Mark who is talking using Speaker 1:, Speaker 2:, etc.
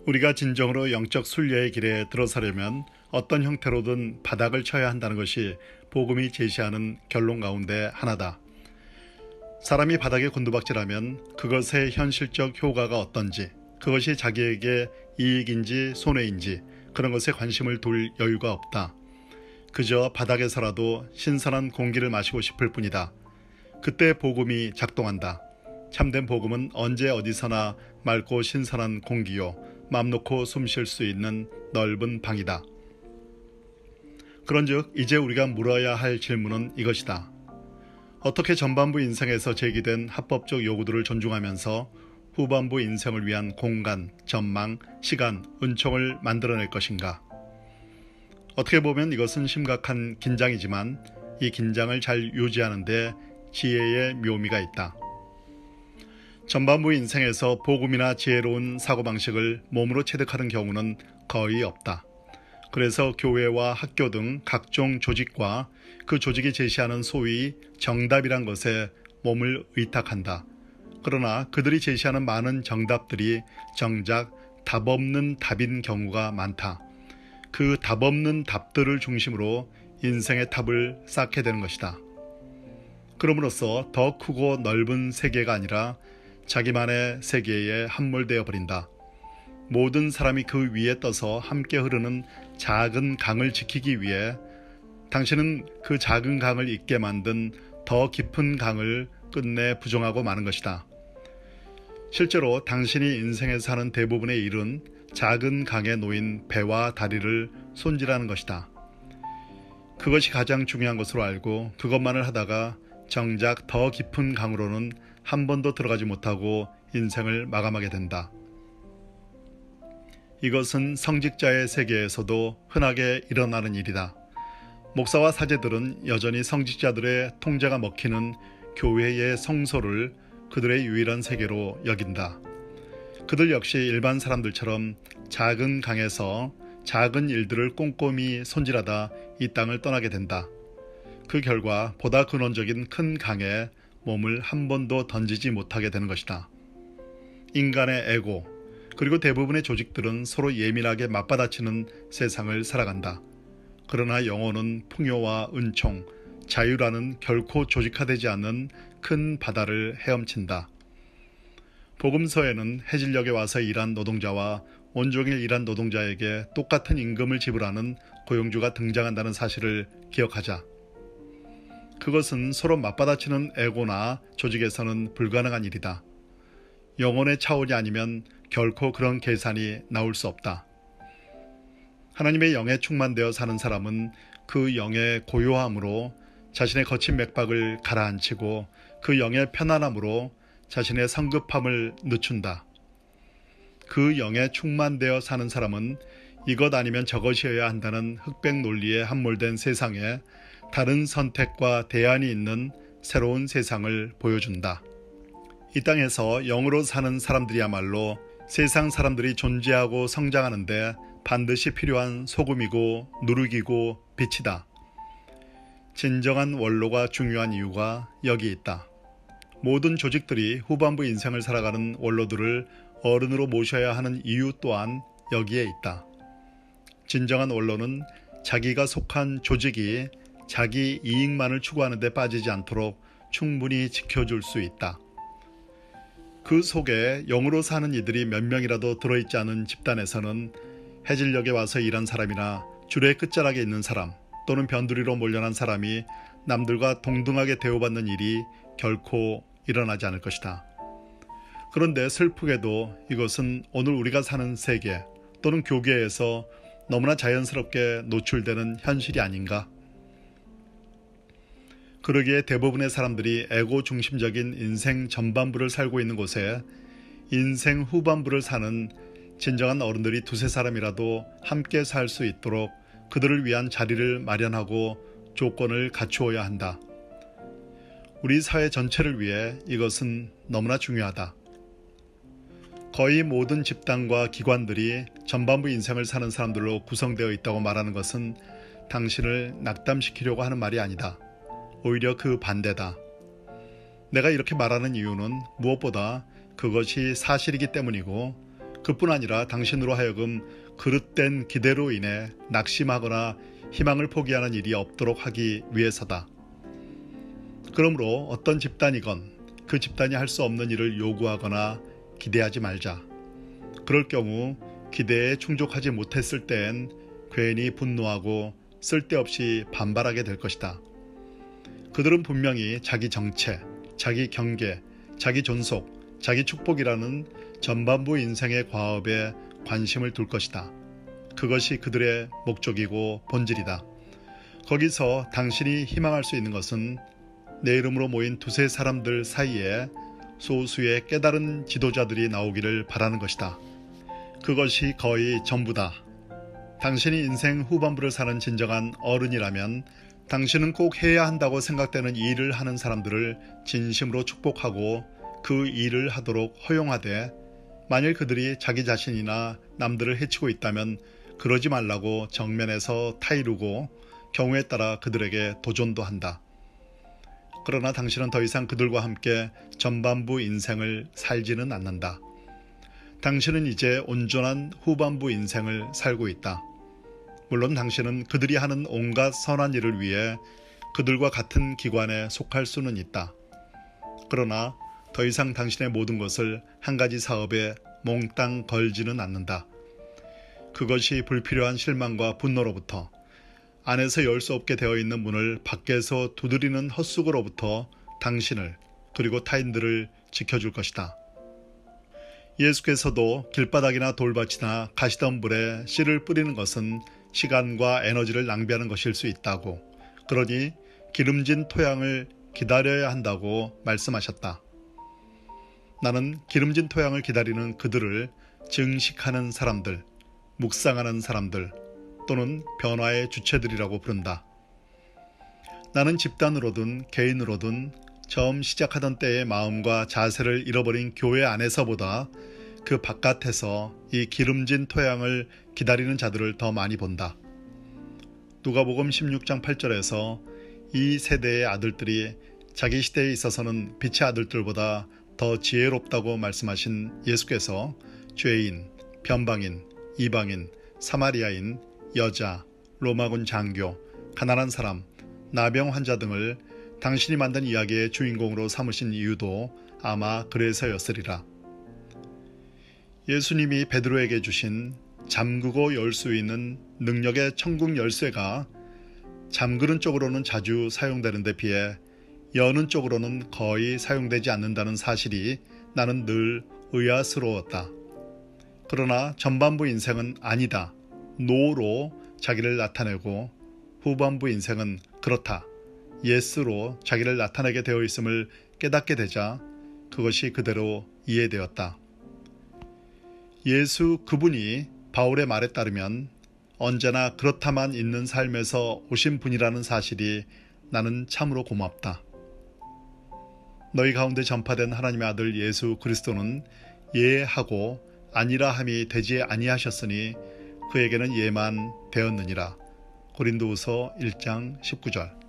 Speaker 1: 우리가 진정으로 영적 순례의 길에 들어서려면 어떤 형태로든 바닥을 쳐야 한다는 것이 복음이 제시하는 결론 가운데 하나다. 사람이 바닥에 곤두박질하면 그것의 현실적 효과가 어떤지, 그것이 자기에게 이익인지 손해인지 그런 것에 관심을 둘 여유가 없다. 그저 바닥에서라도 신선한 공기를 마시고 싶을 뿐이다. 그때 복음이 작동한다. 참된 복음은 언제 어디서나 맑고 신선한 공기요, 맘 놓고 숨 쉴 수 있는 넓은 방이다. 그런즉 이제 우리가 물어야 할 질문은 이것이다. 어떻게 전반부 인생에서 제기된 합법적 요구들을 존중하면서 후반부 인생을 위한 공간, 전망, 시간, 은총을 만들어낼 것인가? 어떻게 보면 이것은 심각한 긴장이지만 이 긴장을 잘 유지하는 데 지혜의 묘미가 있다. 전반부 인생에서 복음이나 지혜로운 사고방식을 몸으로 체득하는 경우는 거의 없다. 그래서 교회와 학교 등 각종 조직과 그 조직이 제시하는 소위 정답이란 것에 몸을 의탁한다. 그러나 그들이 제시하는 많은 정답들이 정작 답 없는 답인 경우가 많다. 그 답 없는 답들을 중심으로 인생의 탑을 쌓게 되는 것이다. 그럼으로써 더 크고 넓은 세계가 아니라 자기만의 세계에 함몰되어 버린다. 모든 사람이 그 위에 떠서 함께 흐르는 작은 강을 지키기 위해 당신은 그 작은 강을 있게 만든 더 깊은 강을 끝내 부정하고 마는 것이다. 실제로 당신이 인생에서 하는 대부분의 일은 작은 강에 놓인 배와 다리를 손질하는 것이다. 그것이 가장 중요한 것으로 알고 그것만을 하다가 정작 더 깊은 강으로는 한 번도 들어가지 못하고 인생을 마감하게 된다. 이것은 성직자의 세계에서도 흔하게 일어나는 일이다. 목사와 사제들은 여전히 성직자들의 통제가 먹히는 교회의 성소를 그들의 유일한 세계로 여긴다. 그들 역시 일반 사람들처럼 작은 강에서 작은 일들을 꼼꼼히 손질하다 이 땅을 떠나게 된다. 그 결과 보다 근원적인 큰 강에 몸을 한 번도 던지지 못하게 되는 것이다. 인간의 에고, 그리고 대부분의 조직들은 서로 예민하게 맞받아치는 세상을 살아간다. 그러나 영혼은 풍요와 은총, 자유라는 결코 조직화되지 않는 큰 바다를 헤엄친다. 복음서에는 해질녘에 와서 일한 노동자와 온종일 일한 노동자에게 똑같은 임금을 지불하는 고용주가 등장한다는 사실을 기억하자. 그것은 서로 맞받아치는 에고나 조직에서는 불가능한 일이다. 영혼의 차원이 아니면 결코 그런 계산이 나올 수 없다. 하나님의 영에 충만되어 사는 사람은 그 영의 고요함으로 자신의 거친 맥박을 가라앉히고 그 영의 편안함으로 자신의 성급함을 늦춘다. 그 영에 충만되어 사는 사람은 이것 아니면 저것이어야 한다는 흑백 논리에 함몰된 세상에 다른 선택과 대안이 있는 새로운 세상을 보여준다. 이 땅에서 영으로 사는 사람들이야말로 세상 사람들이 존재하고 성장하는데 반드시 필요한 소금이고 누룩이고 빛이다. 진정한 원로가 중요한 이유가 여기 있다. 모든 조직들이 후반부 인생을 살아가는 원로들을 어른으로 모셔야 하는 이유 또한 여기에 있다. 진정한 원로는 자기가 속한 조직이 자기 이익만을 추구하는 데 빠지지 않도록 충분히 지켜줄 수 있다. 그 속에 영으로 사는 이들이 몇 명이라도 들어있지 않은 집단에서는 해질녘에 와서 일한 사람이나 줄의 끝자락에 있는 사람 또는 변두리로 몰려난 사람이 남들과 동등하게 대우받는 일이 결코 일어나지 않을 것이다. 그런데 슬프게도 이것은 오늘 우리가 사는 세계 또는 교계에서 너무나 자연스럽게 노출되는 현실이 아닌가? 그러기에 대부분의 사람들이 에고 중심적인 인생 전반부를 살고 있는 곳에 인생 후반부를 사는 진정한 어른들이 두세 사람이라도 함께 살 수 있도록 그들을 위한 자리를 마련하고 조건을 갖추어야 한다. 우리 사회 전체를 위해 이것은 너무나 중요하다. 거의 모든 집단과 기관들이 전반부 인생을 사는 사람들로 구성되어 있다고 말하는 것은 당신을 낙담시키려고 하는 말이 아니다. 오히려 그 반대다. 내가 이렇게 말하는 이유는 무엇보다 그것이 사실이기 때문이고 그뿐 아니라 당신으로 하여금 그릇된 기대로 인해 낙심하거나 희망을 포기하는 일이 없도록 하기 위해서다. 그러므로 어떤 집단이건 그 집단이 할 수 없는 일을 요구하거나 기대하지 말자. 그럴 경우 기대에 충족하지 못했을 땐 괜히 분노하고 쓸데없이 반발하게 될 것이다. 그들은 분명히 자기 정체, 자기 경계, 자기 존속, 자기 축복이라는 전반부 인생의 과업에 관심을 둘 것이다. 그것이 그들의 목적이고 본질이다. 거기서 당신이 희망할 수 있는 것은 내 이름으로 모인 두세 사람들 사이에 소수의 깨달은 지도자들이 나오기를 바라는 것이다. 그것이 거의 전부다. 당신이 인생 후반부를 사는 진정한 어른이라면 당신은 꼭 해야 한다고 생각되는 일을 하는 사람들을 진심으로 축복하고 그 일을 하도록 허용하되, 만일 그들이 자기 자신이나 남들을 해치고 있다면 그러지 말라고 정면에서 타이르고 경우에 따라 그들에게 도전도 한다. 그러나 당신은 더 이상 그들과 함께 전반부 인생을 살지는 않는다. 당신은 이제 온전한 후반부 인생을 살고 있다. 물론 당신은 그들이 하는 온갖 선한 일을 위해 그들과 같은 기관에 속할 수는 있다. 그러나 더 이상 당신의 모든 것을 한 가지 사업에 몽땅 걸지는 않는다. 그것이 불필요한 실망과 분노로부터, 안에서 열 수 없게 되어 있는 문을 밖에서 두드리는 헛수고로부터 당신을 그리고 타인들을 지켜줄 것이다. 예수께서도 길바닥이나 돌밭이나 가시덤불에 씨를 뿌리는 것은 시간과 에너지를 낭비하는 것일 수 있다고, 그러니 기름진 토양을 기다려야 한다고 말씀하셨다. 나는 기름진 토양을 기다리는 그들을 증식하는 사람들, 묵상하는 사람들 또는 변화의 주체들이라고 부른다. 나는 집단으로든 개인으로든 처음 시작하던 때의 마음과 자세를 잃어버린 교회 안에서보다 그 바깥에서 이 기름진 토양을 기다리는 자들을 더 많이 본다. 누가복음 16장 8절에서 이 세대의 아들들이 자기 시대에 있어서는 빛의 아들들보다 더 지혜롭다고 말씀하신 예수께서 죄인, 변방인, 이방인, 사마리아인, 여자, 로마군 장교, 가난한 사람, 나병 환자 등을 당신이 만든 이야기의 주인공으로 삼으신 이유도 아마 그래서였으리라. 예수님이 베드로에게 주신 잠그고 열 수 있는 능력의 천국 열쇠가 잠그는 쪽으로는 자주 사용되는 데 비해 여는 쪽으로는 거의 사용되지 않는다는 사실이 나는 늘 의아스러웠다. 그러나 전반부 인생은 아니다, 노로 자기를 나타내고, 후반부 인생은 그렇다, 예스로 자기를 나타내게 되어 있음을 깨닫게 되자 그것이 그대로 이해되었다. 예수 그분이 바울의 말에 따르면 언제나 그렇다만 있는 삶에서 오신 분이라는 사실이 나는 참으로 고맙다. 너희 가운데 전파된 하나님의 아들 예수 그리스도는 예하고 아니라 함이 되지 아니하셨으니 그에게는 예만 되었느니라. 고린도후서 1장 19절.